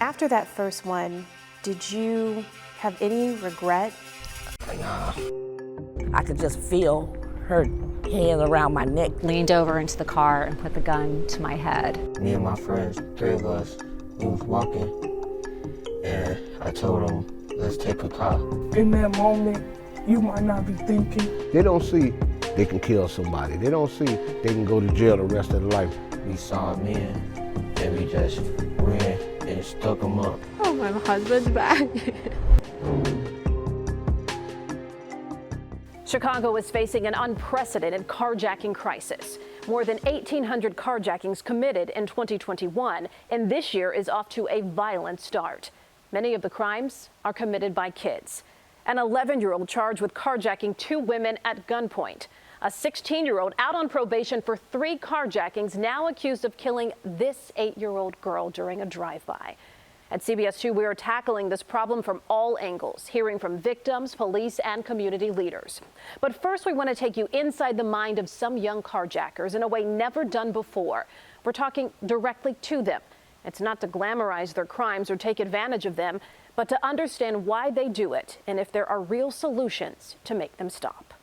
After that first one, did you have any regret? Nah. I could just feel her hands around my neck. Leaned over into the car and put the gun to my head. Me and my friends, 3 of us, we was walking, and I told them, let's take a car. In that moment, you might not be thinking. They don't see they can kill somebody. They don't see they can go to jail the rest of their life. We saw a man, and we just ran and stuck him up. Oh, my husband's back. Chicago is facing an unprecedented carjacking crisis. More than 1,800 carjackings committed in 2021, and this year is off to a violent start. Many of the crimes are committed by kids. An 11-year-old charged with carjacking 2 women at gunpoint. A 16-year-old out on probation for 3 carjackings, now accused of killing this 8-year-old girl during a drive-by. At CBS 2, we are tackling this problem from all angles, hearing from victims, police, and community leaders. But first, we want to take you inside the mind of some young carjackers in a way never done before. We're talking directly to them. It's not to glamorize their crimes or take advantage of them, but to understand why they do it and if there are real solutions to make them stop.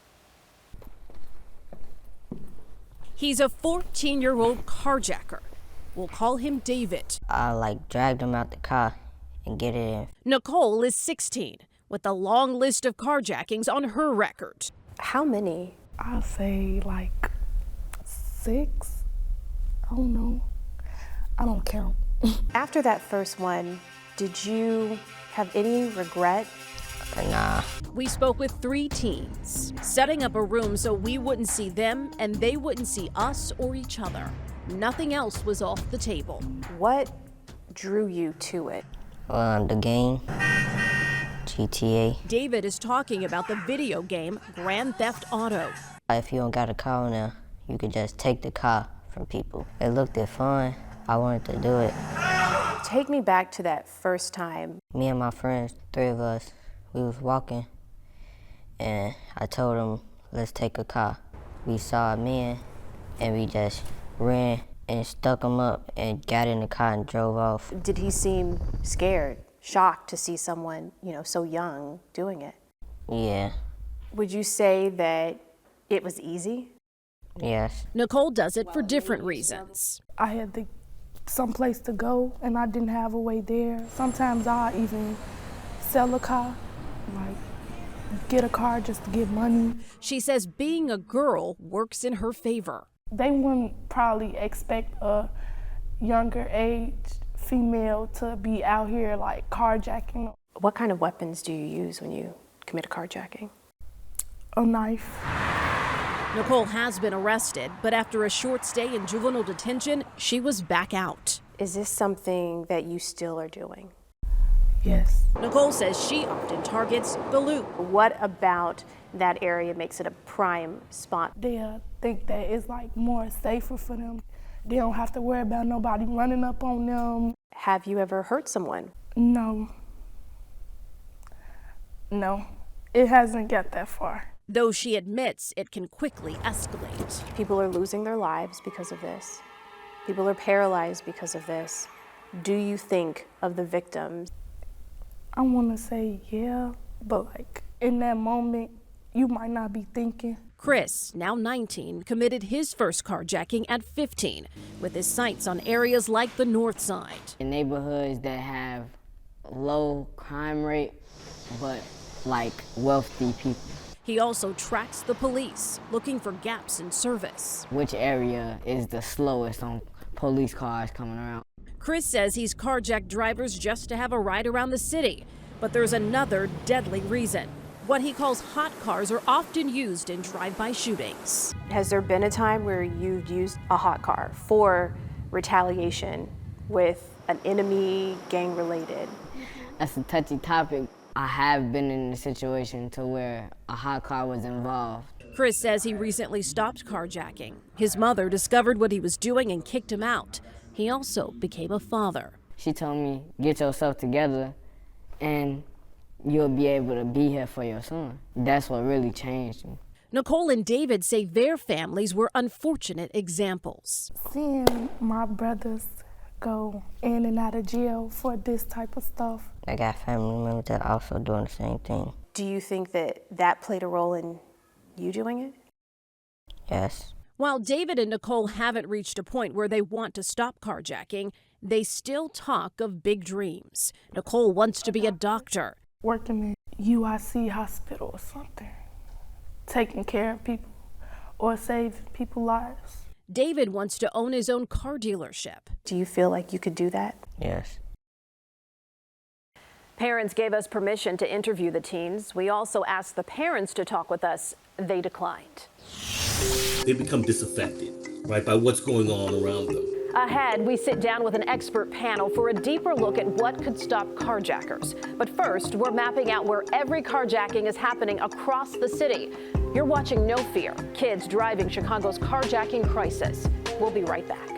He's a 14-year-old carjacker. We'll call him David. I dragged him out the car and get it in. Nicole is 16 with a long list of carjackings on her record. How many? I'll say 6. I don't know. I don't count. After that first one, did you have any regret? Nah. We spoke with 3 teens, setting up a room so we wouldn't see them and they wouldn't see us or each other. Nothing else was off the table. What drew you to it? The game, GTA. David is talking about the video game Grand Theft Auto. If you don't got a car in there, you could just take the car from people. It looked fun. I wanted to do it. Take me back to that first time. Me and my friends, 3 of us, we was walking, and I told them, let's take a car. We saw a man, and we just ran and stuck him up and got in the car and drove off. Did he seem scared, shocked to see someone, so young doing it? Yeah. Would you say that it was easy? Yes. Nicole does it for different reasons. I had someplace to go, and I didn't have a way there. Sometimes I'll even sell a car, get a car just to get money. She says being a girl works in her favor. They wouldn't probably expect a younger age female to be out here carjacking. What kind of weapons do you use when you commit a carjacking? A knife. Nicole has been arrested, but after a short stay in juvenile detention, she was back out. Is this something that you still are doing? Yes. Nicole says she often targets the Loop. What about that area makes it a prime spot? They think that it's more safer for them. They don't have to worry about nobody running up on them. Have you ever hurt someone? No. It hasn't got that far. Though she admits it can quickly escalate. People are losing their lives because of this. People are paralyzed because of this. Do you think of the victims? I want to say yeah, but in that moment, you might not be thinking. Chris, now 19, committed his first carjacking at 15, with his sights on areas like the North Side. In neighborhoods that have low crime rate, but wealthy people. He also tracks the police, looking for gaps in service. Which area is the slowest on police cars coming around? Chris says he's carjacked drivers just to have a ride around the city, but there's another deadly reason. What he calls hot cars are often used in drive-by shootings. Has there been a time where you've used a hot car for retaliation with an enemy, gang-related? That's a touchy topic. I have been in a situation to where a hot car was involved. Chris says he recently stopped carjacking. His mother discovered what he was doing and kicked him out. He also became a father. She told me, get yourself together and you'll be able to be here for your son. That's what really changed me. Nicole and David say their families were unfortunate examples. Seeing my brothers go in and out of jail for this type of stuff. I got family members that are also doing the same thing. Do you think that that played a role in you doing it? Yes. While David and Nicole haven't reached a point where they want to stop carjacking, they still talk of big dreams. Nicole wants to be a doctor. Working in UIC hospital or something, taking care of people or saving people's lives. David wants to own his own car dealership. Do you feel like you could do that? Yes. Parents gave us permission to interview the teens. We also asked the parents to talk with us. They declined. They become disaffected, right, by what's going on around them. Ahead, we sit down with an expert panel for a deeper look at what could stop carjackers. But first, we're mapping out where every carjacking is happening across the city. You're watching No Fear, Kids Driving Chicago's Carjacking Crisis. We'll be right back.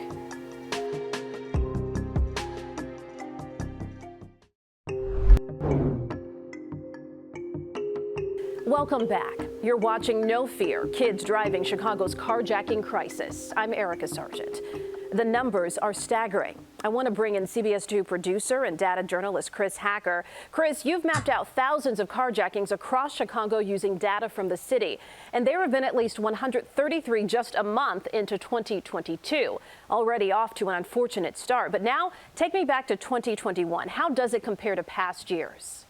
Welcome back. You're watching No Fear, Kids Driving Chicago's Carjacking Crisis. I'm Erica Sargent. The numbers are staggering. I want to bring in CBS 2 producer and data journalist Chris Hacker. Chris, you've mapped out thousands of carjackings across Chicago using data from the city, and there have been at least 133 just a month into 2022. Already off to an unfortunate start, but now take me back to 2021. How does it compare to past years?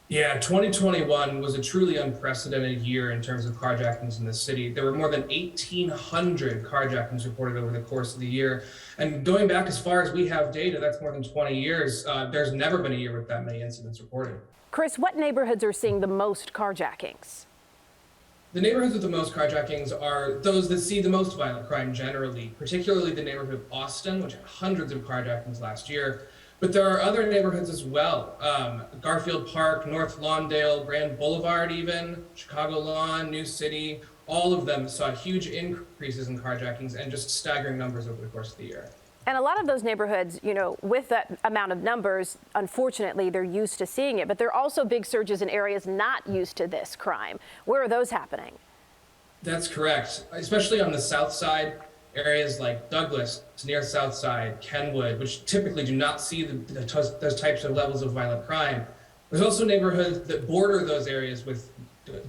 Yeah, 2021 was a truly unprecedented year in terms of carjackings in the city. There were more than 1,800 carjackings reported over the course of the year. And going back as far as we have data, that's more than 20 years. There's never been a year with that many incidents reported. Chris, what neighborhoods are seeing the most carjackings? The neighborhoods with the most carjackings are those that see the most violent crime generally, particularly the neighborhood of Austin, which had hundreds of carjackings last year. But there are other neighborhoods as well. Garfield Park, North Lawndale, Grand Boulevard even, Chicago Lawn, New City, all of them saw huge increases in carjackings and just staggering numbers over the course of the year. And a lot of those neighborhoods, you know, with that amount of numbers, unfortunately, they're used to seeing it. But there are also big surges in areas not used to this crime. Where are those happening? That's correct, especially on the south side. Areas like Douglas, near South Side, Kenwood, which typically do not see those types of levels of violent crime. There's also neighborhoods that border those areas with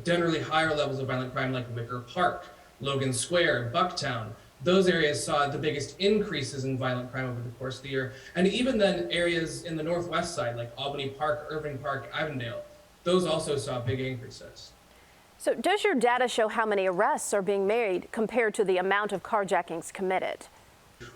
generally higher levels of violent crime, like Wicker Park, Logan Square, Bucktown. Those areas saw the biggest increases in violent crime over the course of the year. And even then, areas in the northwest side, like Albany Park, Irving Park, Avondale, those also saw big increases. So does your data show how many arrests are being made compared to the amount of carjackings committed?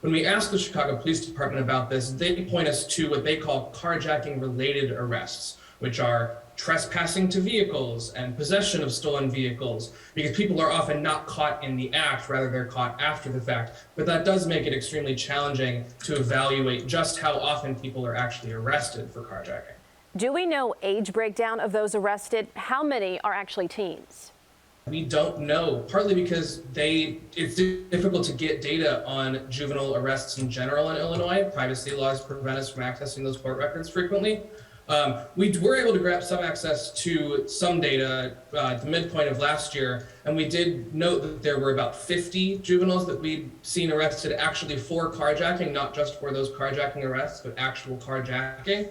When we ask the Chicago Police Department about this, they point us to what they call carjacking-related arrests, which are trespassing to vehicles and possession of stolen vehicles, because people are often not caught in the act, rather they're caught after the fact. But that does make it extremely challenging to evaluate just how often people are actually arrested for carjacking. Do we know age breakdown of those arrested? How many are actually teens? We don't know, partly because it's difficult to get data on juvenile arrests in general in Illinois. Privacy laws prevent us from accessing those court records frequently. We were able to grab some access to some data at the midpoint of last year, and we did note that there were about 50 juveniles that we'd seen arrested actually for carjacking, not just for those carjacking arrests, but actual carjacking.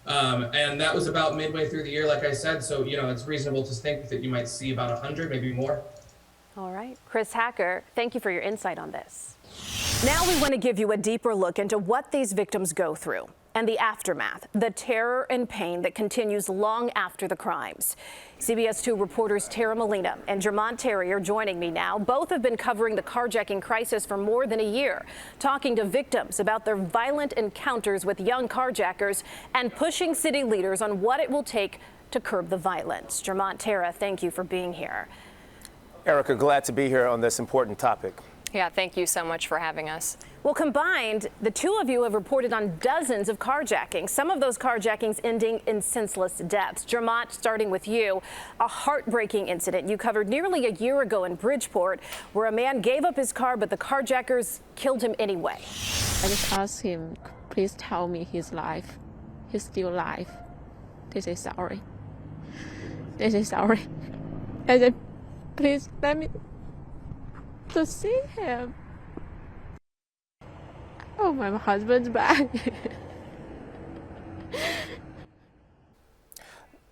And that was about midway through the year, like I said, so it's reasonable to think that you might see about 100, maybe more. All right. Chris Hacker, thank you for your insight on this. Now we want to give you a deeper look into what these victims go through and the aftermath, the terror and pain that continues long after the crimes. CBS 2 reporters Tara Molina and Jermont Terry are joining me now. Both have been covering the carjacking crisis for more than a year, talking to victims about their violent encounters with young carjackers and pushing city leaders on what it will take to curb the violence. Jermont, Tara, thank you for being here. Erica, glad to be here on this important topic. Yeah, thank you so much for having us. Well, combined, the two of you have reported on dozens of carjackings, some of those carjackings ending in senseless deaths. Jermont, starting with you, a heartbreaking incident you covered nearly a year ago in Bridgeport, where a man gave up his car, but the carjackers killed him anyway. I just asked him, please tell me his life. He's still alive. This is sorry. This is sorry. I said, please let me to see him. I oh, my husband's back.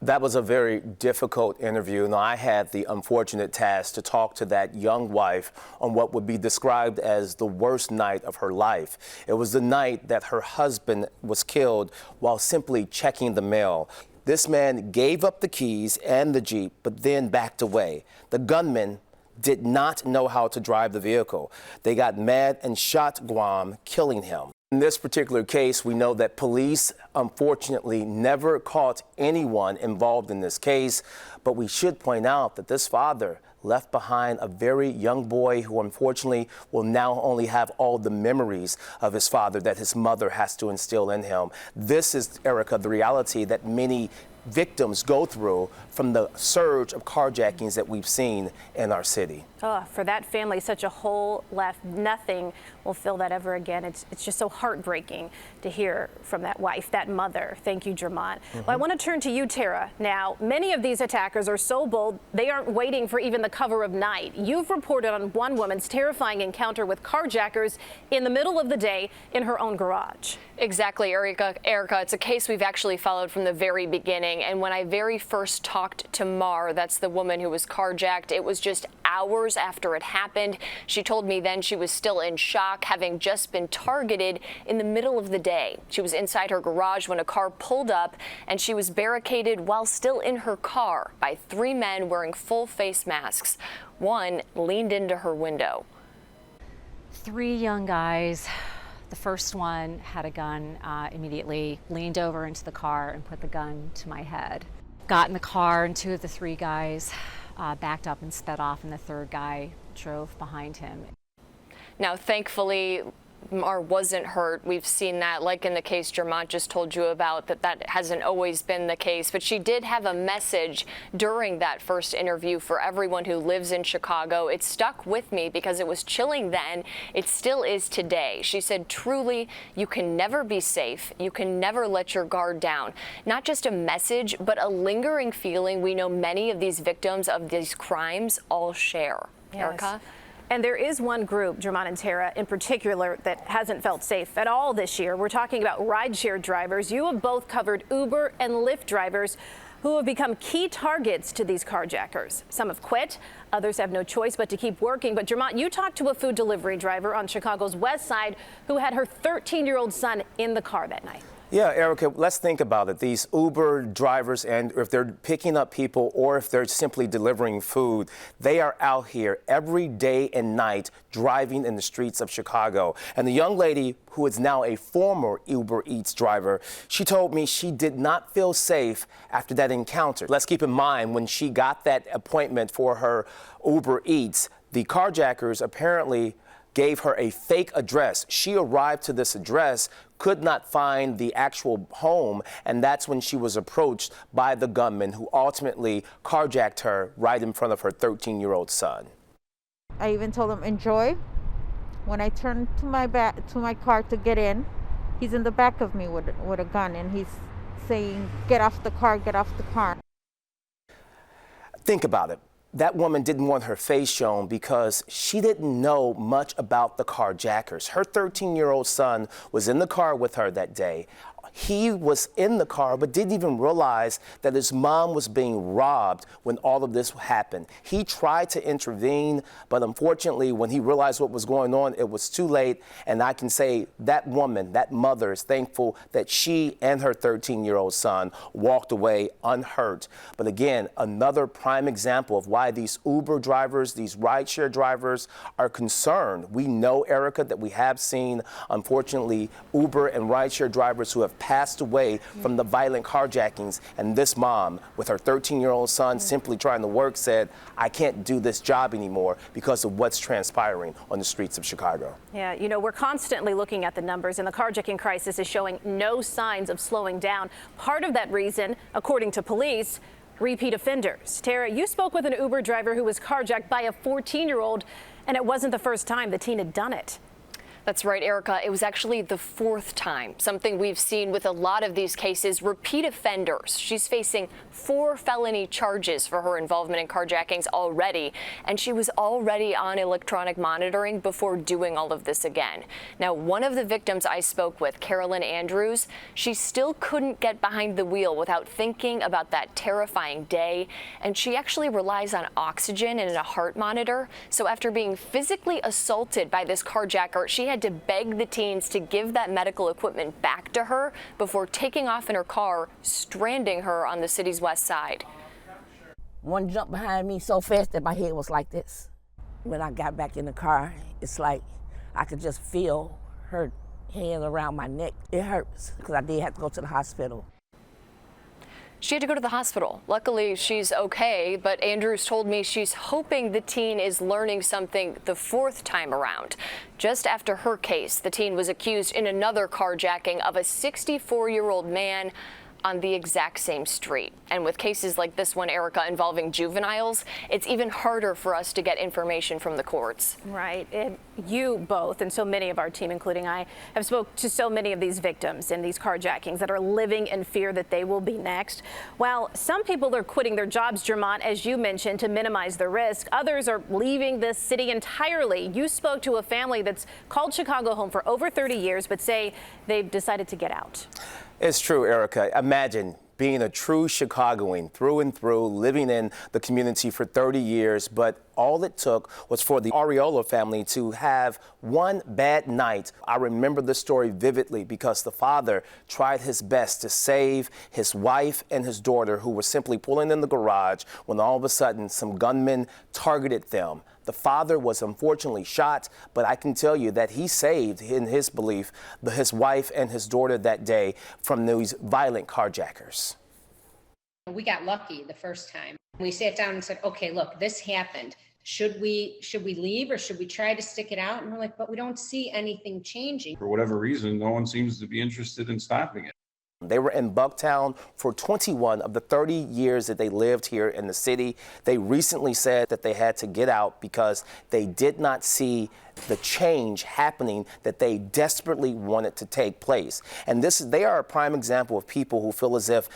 That was a very difficult interview, and I had the unfortunate task to talk to that young wife on what would be described as the worst night of her life. It was the night that her husband was killed while simply checking the mail. This man gave up the keys and the Jeep, but then backed away. The gunman did not know how to drive the vehicle. They got mad and shot Guam, killing him. In this particular case, we know that police, unfortunately, never caught anyone involved in this case, but we should point out that this father left behind a very young boy who unfortunately will now only have all the memories of his father that his mother has to instill in him. This is, Erica, the reality that many victims go through from the surge of carjackings that we've seen in our city. Oh, for that family, such a hole left. Nothing will fill that ever again. It's just so heartbreaking to hear from that wife, that mother. Thank you, Jermont. Well, I want to turn to you, Tara. Now, many of these attackers are so bold, they aren't waiting for even the cover of night. You've reported on one woman's terrifying encounter with carjackers in the middle of the day in her own garage. Exactly, Erica. It's a case we've actually followed from the very beginning. And when I very first talked to Mar, that's the woman who was carjacked, it was just hours after it happened. She told me then she was still in shock, having just been targeted in the middle of the day. She was inside her garage when a car pulled up, and she was barricaded while still in her car by 3 men wearing full face masks. One leaned into her window. 3 young guys. The first one had a gun, immediately leaned over into the car and put the gun to my head. Got in the car, and 2 of the 3 guys backed up and sped off, and the 3rd guy drove behind him. Now, thankfully, Mar wasn't hurt. We've seen that, like in the case Jermont just told you about, that hasn't always been the case. But she did have a message during that first interview for everyone who lives in Chicago. It stuck with me because it was chilling then. It still is today. She said, truly, you can never be safe. You can never let your guard down. Not just a message, but a lingering feeling we know many of these victims of these crimes all share. Yes. Erica? And there is one group, Jermont and Tara, in particular, that hasn't felt safe at all this year. We're talking about rideshare drivers. You have both covered Uber and Lyft drivers who have become key targets to these carjackers. Some have quit, others have no choice but to keep working. But Jermont, you talked to a food delivery driver on Chicago's West Side who had her 13-year-old son in the car that night. Yeah, Erica, let's think about it. These Uber drivers, and if they're picking up people or if they're simply delivering food, they are out here every day and night driving in the streets of Chicago. And the young lady, who is now a former Uber Eats driver, she told me she did not feel safe after that encounter. Let's keep in mind, when she got that appointment for her Uber Eats, the carjackers apparently gave her a fake address. She arrived to this address, could not find the actual home, and that's when she was approached by the gunman who ultimately carjacked her right in front of her 13-year-old son. I even told him, enjoy. When I turned to my car to get in, he's in the back of me with a gun, and he's saying, get off the car, get off the car. Think about it. That woman didn't want her face shown because she didn't know much about the carjackers. Her 13-year-old son was in the car with her that day. He was in the car but didn't even realize that his mom was being robbed when all of this happened. He tried to intervene, but unfortunately, when he realized what was going on, it was too late. And I can say that woman, that mother, is thankful that she and her 13-year-old son walked away unhurt. But again, another prime example of why these Uber drivers, these rideshare drivers are concerned. We know, Erica, that we have seen, unfortunately, Uber and rideshare drivers who have passed away from the violent carjackings, and this mom with her 13-year-old son simply trying to work said, I can't do this job anymore because of what's transpiring on the streets of Chicago. Yeah, you know, we're constantly looking at the numbers, and the carjacking crisis is showing no signs of slowing down. Part of that reason, according to police, repeat offenders. Tara, you spoke with an Uber driver who was carjacked by a 14-year-old, and it wasn't the first time the teen had done it. That's right, Erica. It was actually the 4th time, something we've seen with a lot of these cases, repeat offenders. She's facing 4 felony charges for her involvement in carjackings already, and she was already on electronic monitoring before doing all of this again. Now, one of the victims I spoke with, Carolyn Andrews, she still couldn't get behind the wheel without thinking about that terrifying day, and she actually relies on oxygen and a heart monitor. So after being physically assaulted by this carjacker, she had to beg the teens to give that medical equipment back to her before taking off in her car, stranding her on the city's west side. One jumped behind me so fast that my head was like this. When I got back in the car, it's like I could just feel her hand around my neck. It hurts because I did have to go to the hospital. She had to go to the hospital. Luckily, she's okay, but Andrews told me she's hoping the teen is learning something the 4th time around. Just after her case, the teen was accused in another carjacking of a 64-year-old man on the exact same street. And with cases like this one, Erica, involving juveniles, it's even harder for us to get information from the courts. Right. And you both, and so many of our team, including I, have spoke to so many of these victims in these carjackings that are living in fear that they will be next. While some people are quitting their jobs, Jermont, as you mentioned, to minimize the risk, others are leaving the city entirely. You spoke to a family that's called Chicago home for over 30 years, but say they've decided to get out. It's true, Erica. Imagine being a true Chicagoan through and through, living in the community for 30 years, but all it took was for the Areola family to have one bad night. I remember this story vividly because the father tried his best to save his wife and his daughter, who were simply pulling in the garage when all of a sudden some gunmen targeted them. The father was unfortunately shot, but I can tell you that he saved, in his belief, his wife and his daughter that day from these violent carjackers. We got lucky the first time. We sat down and said, okay, look, this happened. Should we leave or should we try to stick it out? And we're like, but we don't see anything changing. For whatever reason, no one seems to be interested in stopping it. They were in Bucktown for 21 of the 30 years that they lived here in the city. They recently said that they had to get out because they did not see the change happening that they desperately wanted to take place. And they are a prime example of people who feel as if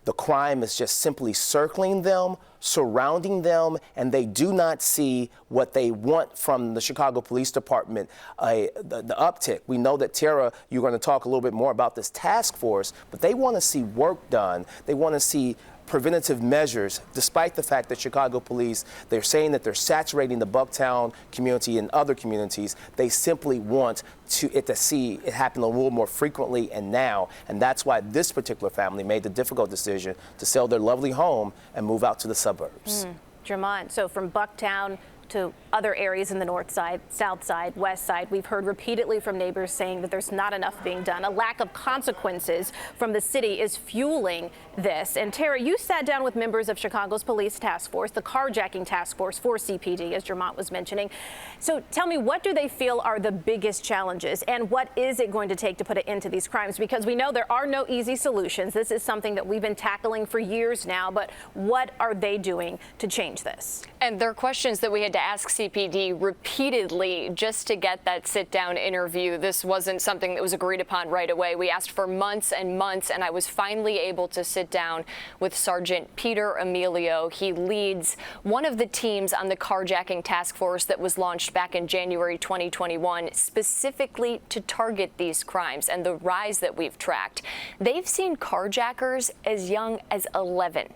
the crime is just simply circling them, surrounding them, and they do not see what they want from the Chicago Police Department, the uptick. We know that, Tara, you're going to talk a little bit more about this task force, but they want to see work done. They want to see preventative measures, despite the fact that Chicago police, they're saying that they're saturating the Bucktown community and other communities. They simply want to see it happen a little more frequently and now, and that's why this particular family made the difficult decision to sell their lovely home and move out to the suburbs. Jermont, so from Bucktown to other areas in the north side, south side, west side, we've heard repeatedly from neighbors saying that there's not enough being done. A lack of consequences from the city is fueling this. And Tara, you sat down with members of Chicago's police task force, the carjacking task force for CPD, as Jermont was mentioning. So tell me, what do they feel are the biggest challenges, and what is it going to take to put an end to these crimes? Because we know there are no easy solutions. This is something that we've been tackling for years now, but what are they doing to change this? And there are questions that we had to ask CPD repeatedly just to get that sit-down interview. This wasn't something that was agreed upon right away. We asked for months and months, and I was finally able to sit down with Sergeant Peter Emilio. He leads one of the teams on the carjacking task force that was launched back in January 2021, specifically to target these crimes and the rise that we've tracked. They've seen carjackers as young as 11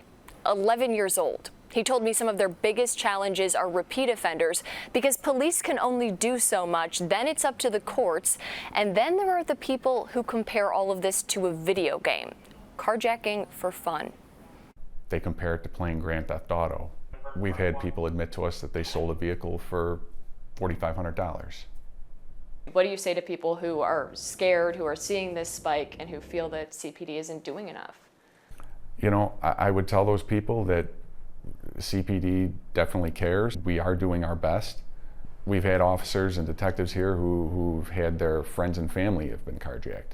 years old. He told me some of their biggest challenges are repeat offenders because police can only do so much. Then it's up to the courts. And then there are the people who compare all of this to a video game, carjacking for fun. They compare it to playing Grand Theft Auto. We've had people admit to us that they sold a vehicle for $4,500. What do you say to people who are scared, who are seeing this spike, and who feel that CPD isn't doing enough? You know, I would tell those people that CPD definitely cares. We are doing our best. We've had officers and detectives here who've had their friends and family have been carjacked.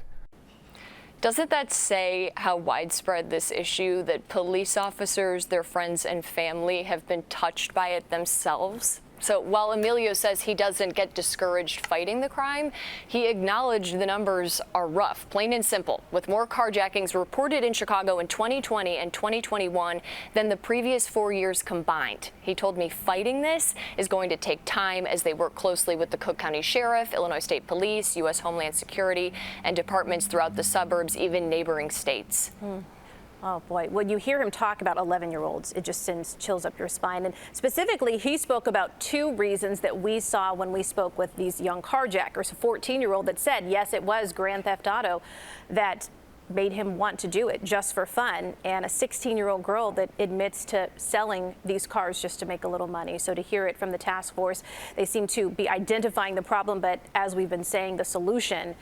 Doesn't that say how widespread this issue, that police officers, their friends and family have been touched by it themselves? So while Emilio says he doesn't get discouraged fighting the crime, he acknowledged the numbers are rough, plain and simple, with more carjackings reported in Chicago in 2020 and 2021 than the previous 4 years combined. He told me fighting this is going to take time as they work closely with the Cook County Sheriff, Illinois State Police, U.S. Homeland Security, and departments throughout the suburbs, even neighboring states. Oh boy, when you hear him talk about 11-year-olds, it just sends chills up your spine. And specifically, he spoke about 2 reasons that we saw when we spoke with these young carjackers. A 14-year-old that said, yes, it was Grand Theft Auto that made him want to do it just for fun, and a 16-year-old girl that admits to selling these cars just to make a little money. So to hear it from the task force, they seem to be identifying the problem, but as we've been saying, the solution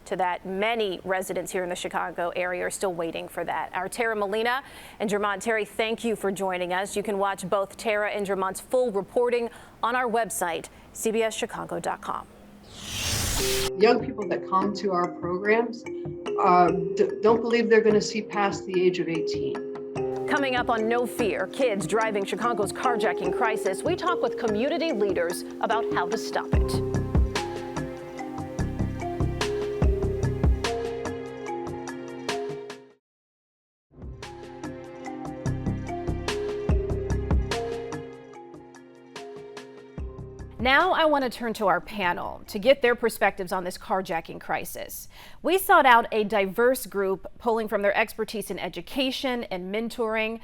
to that, many residents here in the Chicago area are still waiting for that. Our Tara Molina and Jermont Terry, thank you for joining us. You can watch both Tara and Jermont's full reporting on our website, cbschicago.com. Young people that come to our programs don't believe they're going to see past the age of 18. Coming up on No Fear, kids driving Chicago's carjacking crisis, we talk with community leaders about how to stop it. Now I want to turn to our panel to get their perspectives on this carjacking crisis. We sought out a diverse group pulling from their expertise in education and mentoring.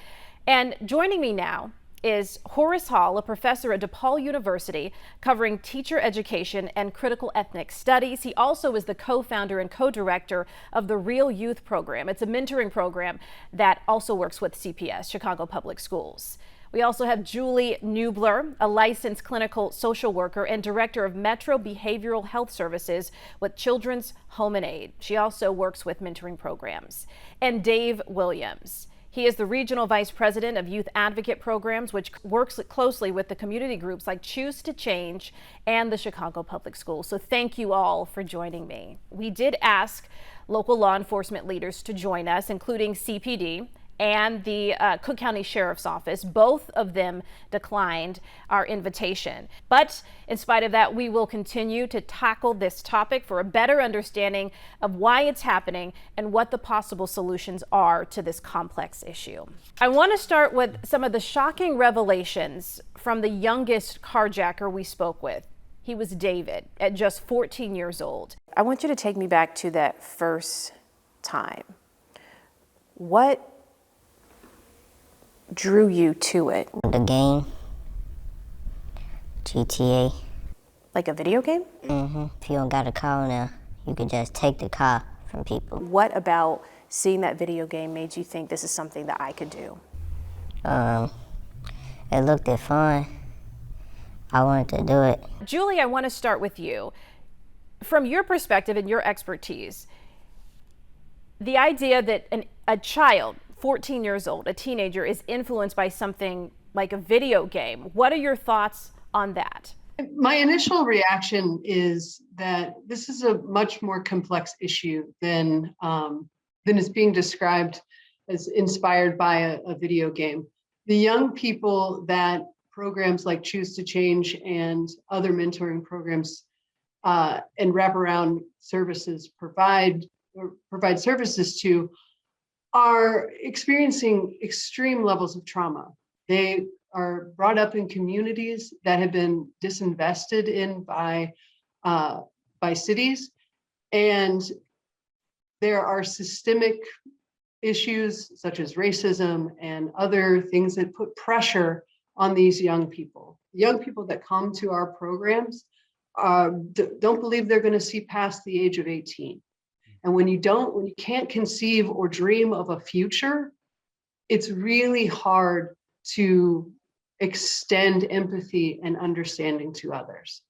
And joining me now is Horace Hall, a professor at DePaul University covering teacher education and critical ethnic studies. He also is the co-founder and co-director of the Real Youth Program. It's a mentoring program that also works with CPS, Chicago Public Schools. We also have Julie Nubler, a licensed clinical social worker and director of Metro Behavioral Health Services with Children's Home and Aid. She also works with mentoring programs. And Dave Williams. He is the regional vice president of youth advocate programs, which works closely with the community groups like Choose to Change and the Chicago Public Schools. So thank you all for joining me. We did ask local law enforcement leaders to join us, including CPD and the Cook County Sheriff's Office. Both of them declined our invitation. But in spite of that, we will continue to tackle this topic for a better understanding of why it's happening and what the possible solutions are to this complex issue. I want to start with some of the shocking revelations from the youngest carjacker we spoke with. He was David, at just 14 years old. I want you to take me back to that first time. What drew you to it? The game, GTA. Like a video game? Mm-hmm. If you don't got a car now, you could just take the car from people. What about seeing that video game made you think this is something that I could do? It looked fun. I wanted to do it. Julie, I want to start with you. From your perspective and your expertise, the idea that a child, 14 years old, a teenager, is influenced by something like a video game. What are your thoughts on that? My initial reaction is that this is a much more complex issue than is being described as inspired by a video game. The young people that programs like Choose to Change and other mentoring programs and wraparound services provide services to are experiencing extreme levels of trauma. They are brought up in communities that have been disinvested in by cities, and there are systemic issues such as racism and other things that put pressure on these young people. Young people that come to our programs don't believe they're going to see past the age of 18. And when you can't conceive or dream of a future, it's really hard to extend empathy and understanding to others.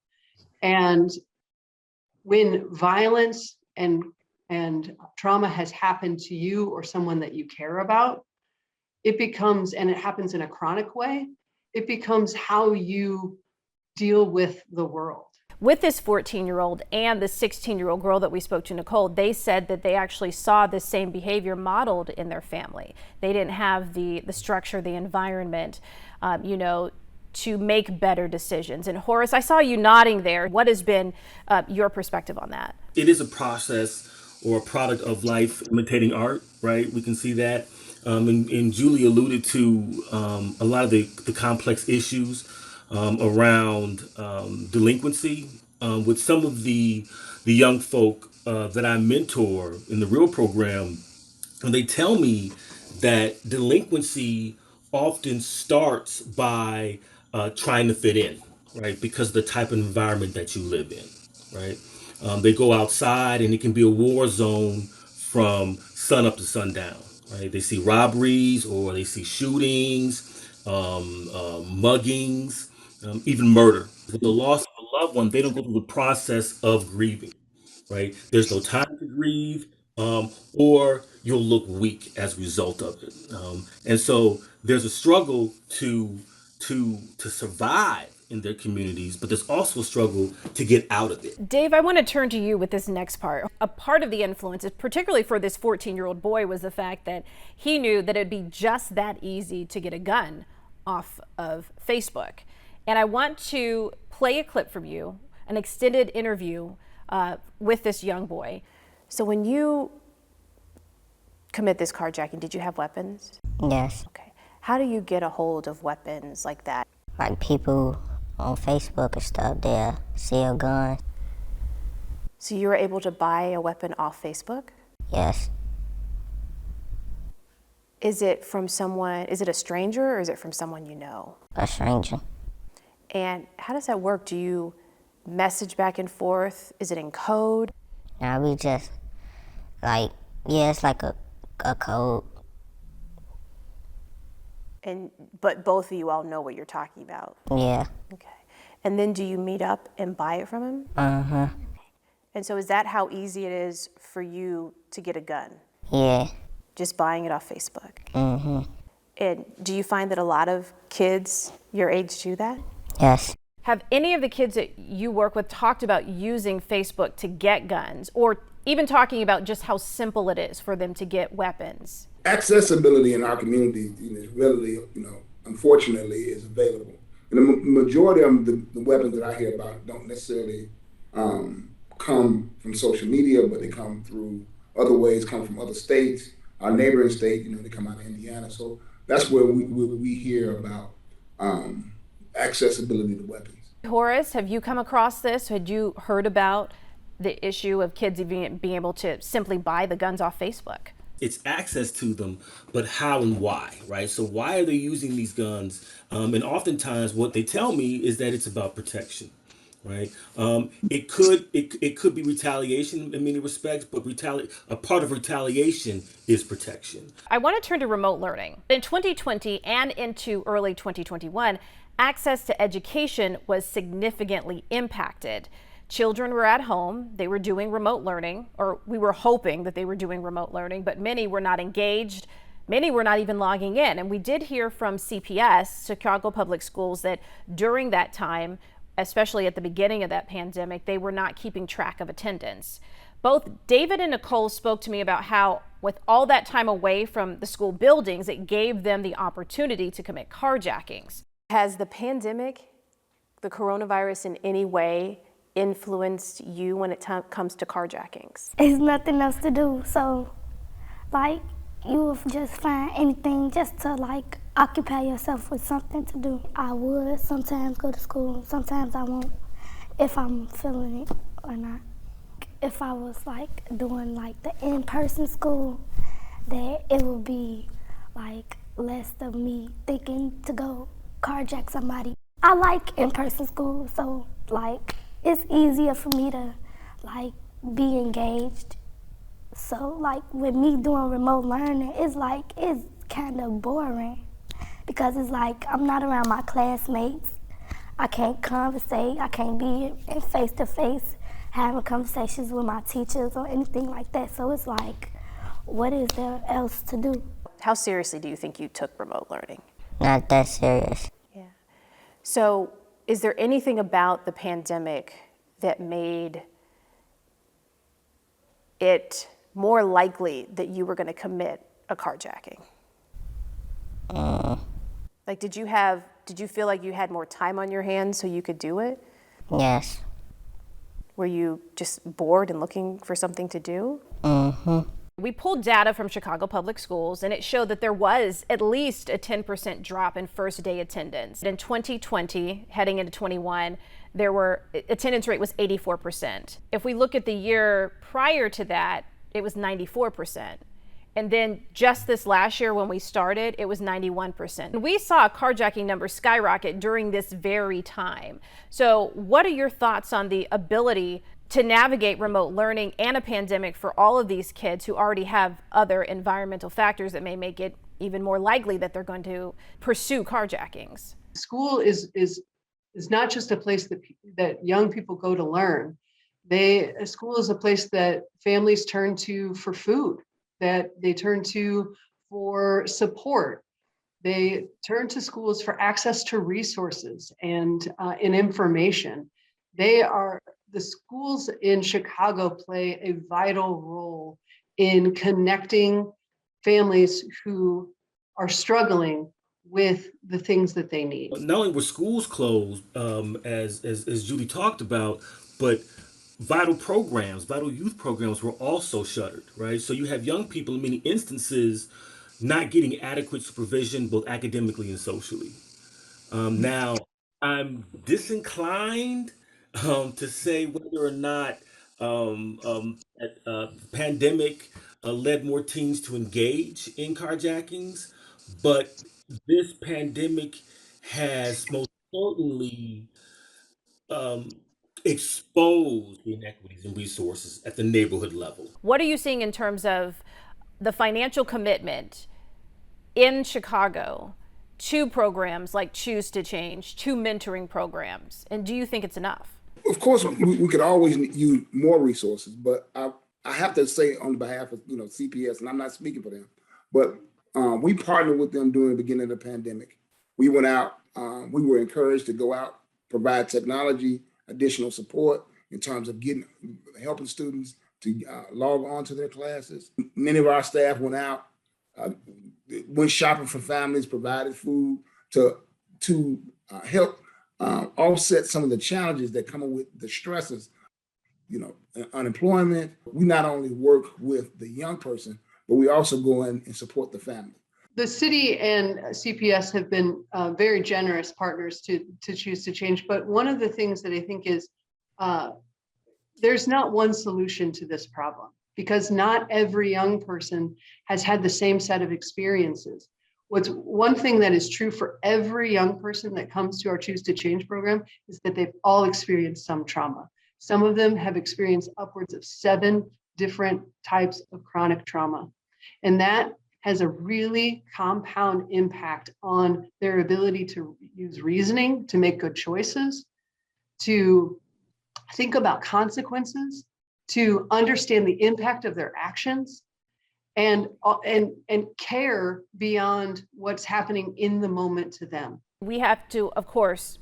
And when violence and trauma has happened to you or someone that you care about, it becomes, and it happens in a chronic way, it becomes how you deal with the world. With this 14-year-old and the 16-year-old girl that we spoke to, Nicole, they said that they actually saw the same behavior modeled in their family. They didn't have the structure, the environment, to make better decisions. And Horace, I saw you nodding there. What has been your perspective on that? It is a process or a product of life imitating art, right? We can see that. And Julie alluded to a lot of the complex issues around delinquency. With some of the young folk that I mentor in the Real program, and they tell me that delinquency often starts by trying to fit in, right? Because of the type of environment that you live in, right? They go outside and it can be a war zone from sun up to sundown, right? They see robberies or they see shootings, muggings, even murder. With the loss of a loved one, they don't go through the process of grieving, right? There's no time to grieve, or you'll look weak as a result of it. And so there's a struggle to survive in their communities, but there's also a struggle to get out of it. Dave, I want to turn to you with this next part. A part of the influence, particularly for this 14-year-old boy, was the fact that he knew that it'd be just that easy to get a gun off of Facebook. And I want to play a clip from you, an extended interview with this young boy. So when you commit this carjacking, did you have weapons? Yes. Okay. How do you get a hold of weapons like that? Like people on Facebook and stuff, they'll see a gun. So you were able to buy a weapon off Facebook? Yes. Is it from someone, is it a stranger or is it from someone you know? A stranger. And how does that work? Do you message back and forth? Is it in code? Now we just, like, yeah, it's like a code. But both of you all know what you're talking about? Yeah. Okay. And then do you meet up and buy it from him? Uh-huh. And so is that how easy it is for you to get a gun? Yeah. Just buying it off Facebook? Mm-hmm. And do you find that a lot of kids your age do that? Yes. Have any of the kids that you work with talked about using Facebook to get guns, or even talking about just how simple it is for them to get weapons? Accessibility in our community is really, unfortunately, is available. And the majority of the weapons that I hear about don't necessarily come from social media, but they come through other ways, come from other states. Our neighboring state, they come out of Indiana. So that's where we hear about accessibility to weapons. Horace, have you come across this? Had you heard about the issue of kids being able to simply buy the guns off Facebook? It's access to them, but how and why, right? So why are they using these guns? And oftentimes what they tell me is that it's about protection, right? It could be retaliation in many respects, but a part of retaliation is protection. I want to turn to remote learning. In 2020 and into early 2021, access to education was significantly impacted. Children were at home, they were doing remote learning, or we were hoping that they were doing remote learning, but many were not engaged, many were not even logging in. And we did hear from CPS, Chicago Public Schools, that during that time, especially at the beginning of that pandemic, they were not keeping track of attendance. Both David and Nicole spoke to me about how, with all that time away from the school buildings, it gave them the opportunity to commit carjackings. Has the pandemic, the coronavirus, in any way influenced you when it comes to carjackings? It's nothing else to do, so like you will just find anything just to like occupy yourself with something to do. I would sometimes go to school, sometimes I won't, if I'm feeling it or not. If I was like doing like the in-person school, that it would be like less of me thinking to go carjack somebody. I like in-person school, so like it's easier for me to like be engaged. So like with me doing remote learning, it's kind of boring because it's like I'm not around my classmates. I can't conversate, I can't be in face-to-face having conversations with my teachers or anything like that. So it's like, what is there else to do? How seriously do you think you took remote learning? Not that serious. Yeah. So is there anything about the pandemic that made it more likely that you were going to commit a carjacking? Like, did you have Did you feel like you had more time on your hands so you could do it? Yes. Were you just bored and looking for something to do? Mm-hmm. We pulled data from Chicago Public Schools, and it showed that there was at least a 10% drop in first day attendance. In 2020, heading into 21, attendance rate was 84%. If we look at the year prior to that, it was 94%. And then just this last year when we started, it was 91%. We saw carjacking numbers skyrocket during this very time. So what are your thoughts on the ability to navigate remote learning and a pandemic for all of these kids who already have other environmental factors that may make it even more likely that they're going to pursue carjackings? School is not just a place that young people go to learn. School is a place that families turn to for food, that they turn to for support. They turn to schools for access to resources and information. The schools in Chicago play a vital role in connecting families who are struggling with the things that they need. Not only were schools closed, as Judy talked about, but vital youth programs were also shuttered, right? So you have young people in many instances not getting adequate supervision, both academically and socially. Now, I'm disinclined to say whether or not pandemic led more teens to engage in carjackings, but this pandemic has most certainly um, exposed the inequities in resources at the neighborhood level. What are you seeing in terms of the financial commitment in Chicago to programs like Choose to Change, to mentoring programs? And do you think it's enough? Of course, we could always use more resources, but I have to say on behalf of CPS, and I'm not speaking for them, but we partnered with them during the beginning of the pandemic. We went out, we were encouraged to go out, provide technology, additional support in terms of helping students to log on to their classes. Many of our staff went out, went shopping for families, provided food to help offset some of the challenges that come with the stresses, unemployment. We not only work with the young person, but we also go in and support the family. The city and CPS have been very generous partners to Choose to Change. But one of the things that I think is there's not one solution to this problem, because not every young person has had the same set of experiences. One thing that is true for every young person that comes to our Choose to Change program is that they've all experienced some trauma. Some of them have experienced upwards of 7 different types of chronic trauma. And that has a really compound impact on their ability to use reasoning, to make good choices, to think about consequences, to understand the impact of their actions, and care beyond what's happening in the moment to them. We have to, of course,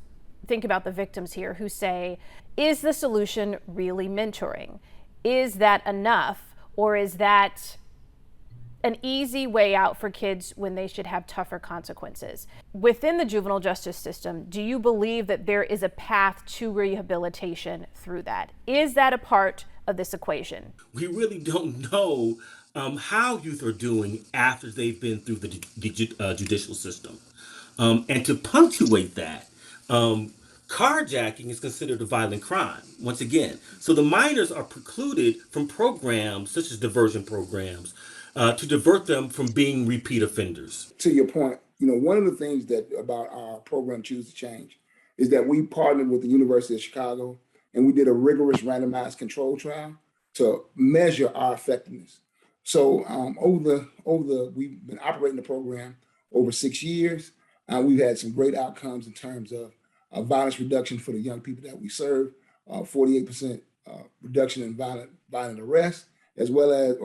think about the victims here who say, is the solution really mentoring? Is that enough? Or is that an easy way out for kids when they should have tougher consequences? Within the juvenile justice system, do you believe that there is a path to rehabilitation through that? Is that a part of this equation? We really don't know how youth are doing after they've been through the judicial system. And to punctuate that, carjacking is considered a violent crime, once again. So the minors are precluded from programs such as diversion programs to divert them from being repeat offenders. To your point, one of the things about our program Choose to Change is that we partnered with the University of Chicago, and we did a rigorous randomized control trial to measure our effectiveness. So we've been operating the program over 6 years. We've had some great outcomes in terms of violence reduction for the young people that we serve, 48% reduction in violent arrests, as well as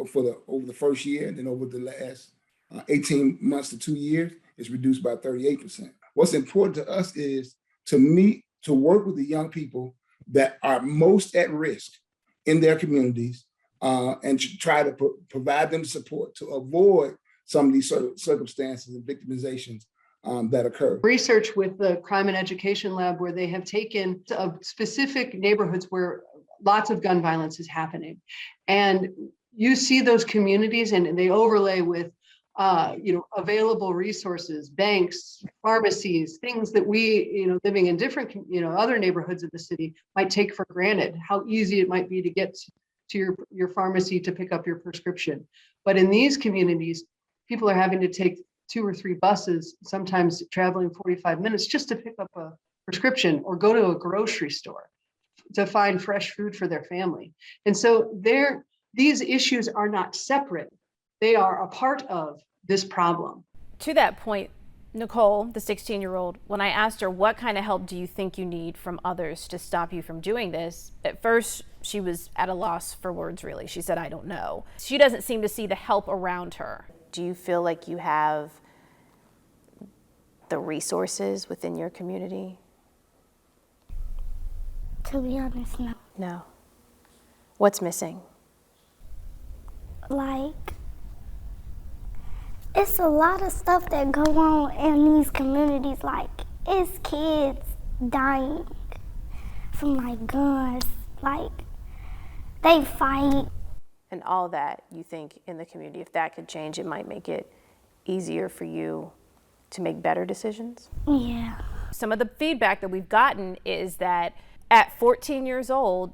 over the first year, and then over the last 18 months to 2 years, it's reduced by 38%. What's important to us is to work with the young people that are most at risk in their communities, and to try to provide them support to avoid some of these circumstances and victimizations that occur. Research with the Crime and Education Lab, where they have taken specific neighborhoods where lots of gun violence is happening. And you see those communities and they overlay with available resources, banks, pharmacies, things that we, living in different, other neighborhoods of the city might take for granted, how easy it might be to get to your pharmacy to pick up your prescription. But in these communities, people are having to take 2 or 3 buses, sometimes traveling 45 minutes just to pick up a prescription or go to a grocery store to find fresh food for their family. And so these issues are not separate. They are a part of this problem. To that point, Nicole, the 16-year-old, when I asked her what kind of help do you think you need from others to stop you from doing this, at first she was at a loss for words, really. She said, I don't know. She doesn't seem to see the help around her. Do you feel like you have the resources within your community? To be honest, no. No. What's missing? Like, it's a lot of stuff that go on in these communities. Like, it's kids dying from like guns. Like, they fight. And all that, you think, in the community, if that could change, it might make it easier for you to make better decisions? Yeah. Some of the feedback that we've gotten is that at 14 years old,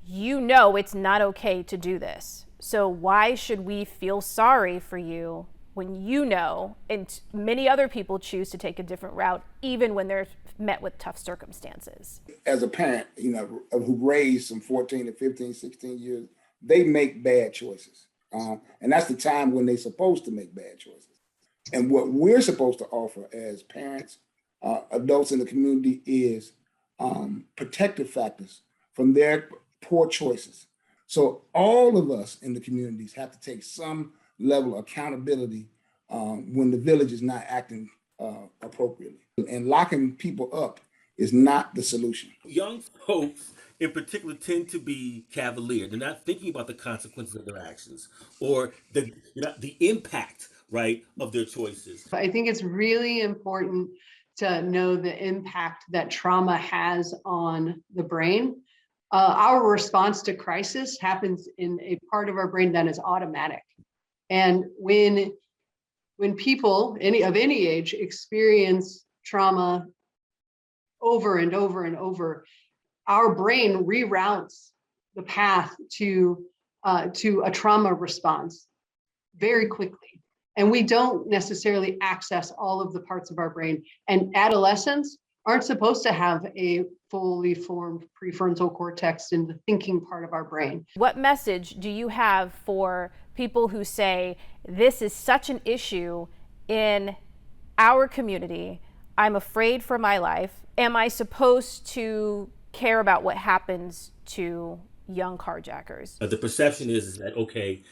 you know it's not okay to do this. So why should we feel sorry for you when you know, and many other people choose to take a different route, even when they're met with tough circumstances? As a parent, who raised some 14 to 15, 16 years, they make bad choices. And that's the time when they're supposed to make bad choices. And what we're supposed to offer as parents, adults in the community, is protective factors from their poor choices. So all of us in the communities have to take some level of accountability when the village is not acting appropriately. And locking people up is not the solution. Young folks in particular tend to be cavalier. They're not thinking about the consequences of their actions or the impact, right, of their choices. I think it's really important to know the impact that trauma has on the brain. Our response to crisis happens in a part of our brain that is automatic. And when people of any age experience trauma over and over and over, our brain reroutes the path to a trauma response very quickly. And we don't necessarily access all of the parts of our brain. And adolescents aren't supposed to have a fully formed prefrontal cortex in the thinking part of our brain. What message do you have for people who say, this is such an issue in our community, I'm afraid for my life, am I supposed to care about what happens to young carjackers? The perception is that, okay,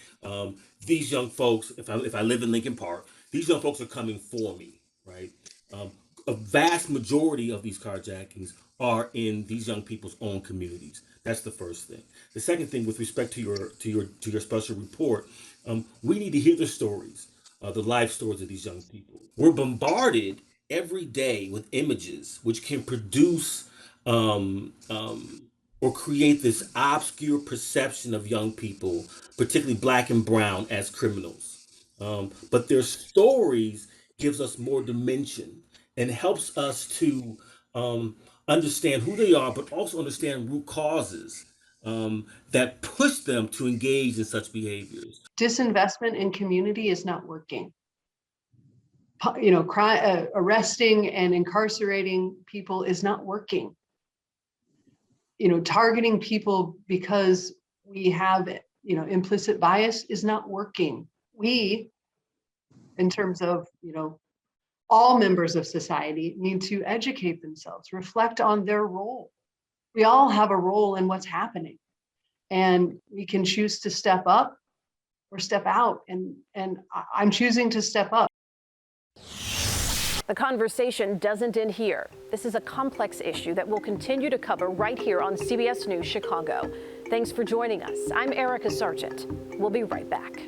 these young folks, if I live in Lincoln Park, these young folks are coming for me, right? A vast majority of these carjackings are in these young people's own communities. That's the first thing. The second thing, with respect to your special report, we need to hear the stories, the life stories of these young people. We're bombarded every day with images which can produce or create this obscure perception of young people, particularly Black and brown, as criminals. But their stories gives us more dimension and helps us to understand who they are, but also understand root causes that push them to engage in such behaviors. Disinvestment in community is not working. Arresting and incarcerating people is not working. Targeting people because we have, implicit bias is not working. We, in terms of, all members of society, need to educate themselves, reflect on their role. We all have a role in what's happening, and we can choose to step up or step out. And I'm choosing to step up. The conversation doesn't end here. This is a complex issue that we'll continue to cover right here on CBS News Chicago. Thanks for joining us. I'm Erica Sargent. We'll be right back.